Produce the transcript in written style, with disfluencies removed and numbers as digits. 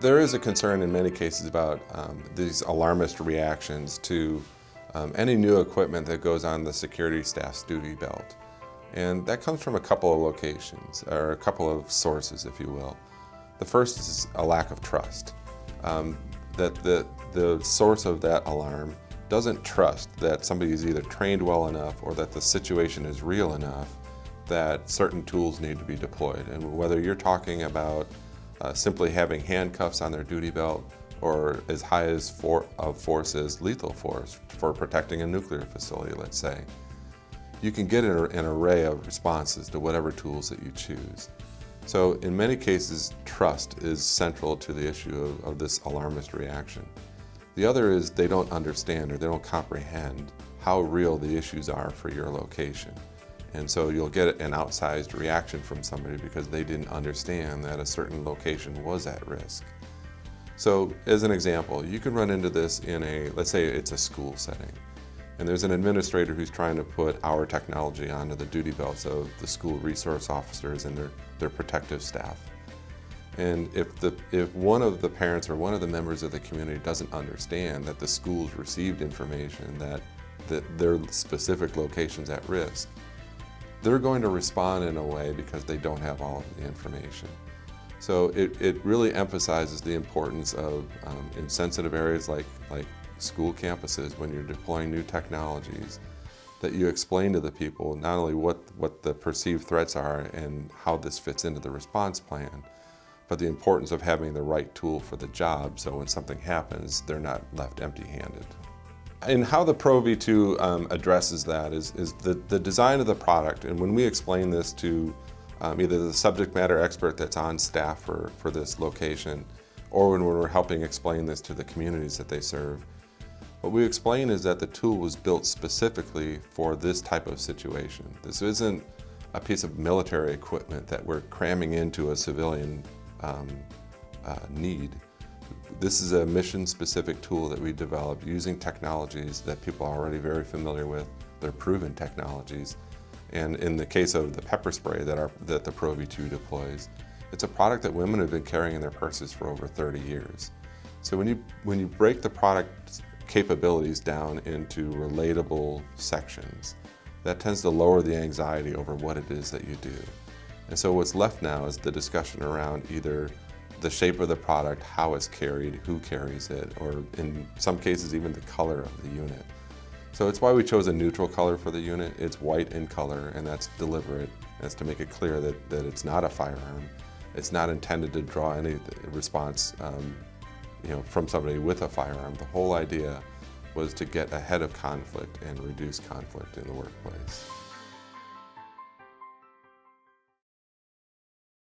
There is a concern in many cases about these alarmist reactions to any new equipment that goes on the security staff's duty belt. And that comes from a couple of locations, or a couple of sources, if you will. The first is a lack of trust. That the source of that alarm doesn't trust that somebody is either trained well enough or that the situation is real enough that certain tools need to be deployed. And whether you're talking about simply having handcuffs on their duty belt or as high as force as lethal force for protecting a nuclear facility, let's say, you can get an array of responses to whatever tools that you choose. So in many cases, trust is central to the issue of this alarmist reaction. The other is they don't understand or they don't comprehend how real the issues are for your location. And so you'll get an outsized reaction from somebody because they didn't understand that a certain location was at risk. So as an example, you can run into this in let's say it's a school setting. And there's an administrator who's trying to put our technology onto the duty belts of the school resource officers and their protective staff. And if one of the parents or one of the members of the community doesn't understand that the school's received information that their specific location's at risk, they're going to respond in a way because they don't have all of the information. So it really emphasizes the importance of, in sensitive areas like school campuses, when you're deploying new technologies, that you explain to the people not only what the perceived threats are and how this fits into the response plan, but the importance of having the right tool for the job so when something happens, they're not left empty-handed. And how the Pro V2 addresses that is the design of the product. And when we explain this to either the subject matter expert that's on staff for this location, or when we're helping explain this to the communities that they serve, what we explain is that the tool was built specifically for this type of situation. This isn't a piece of military equipment that we're cramming into a civilian need. This is a mission-specific tool that we developed using technologies that people are already very familiar with. They're proven technologies. And in the case of the pepper spray that the Pro V2 deploys, it's a product that women have been carrying in their purses for over 30 years. So when you break the product capabilities down into relatable sections, that tends to lower the anxiety over what it is that you do. And so what's left now is the discussion around either the shape of the product, how it's carried, who carries it, or in some cases even the color of the unit. So it's why we chose a neutral color for the unit. It's white in color, and that's deliberate. That's to make it clear that it's not a firearm. It's not intended to draw any response from somebody with a firearm. The whole idea was to get ahead of conflict and reduce conflict in the workplace.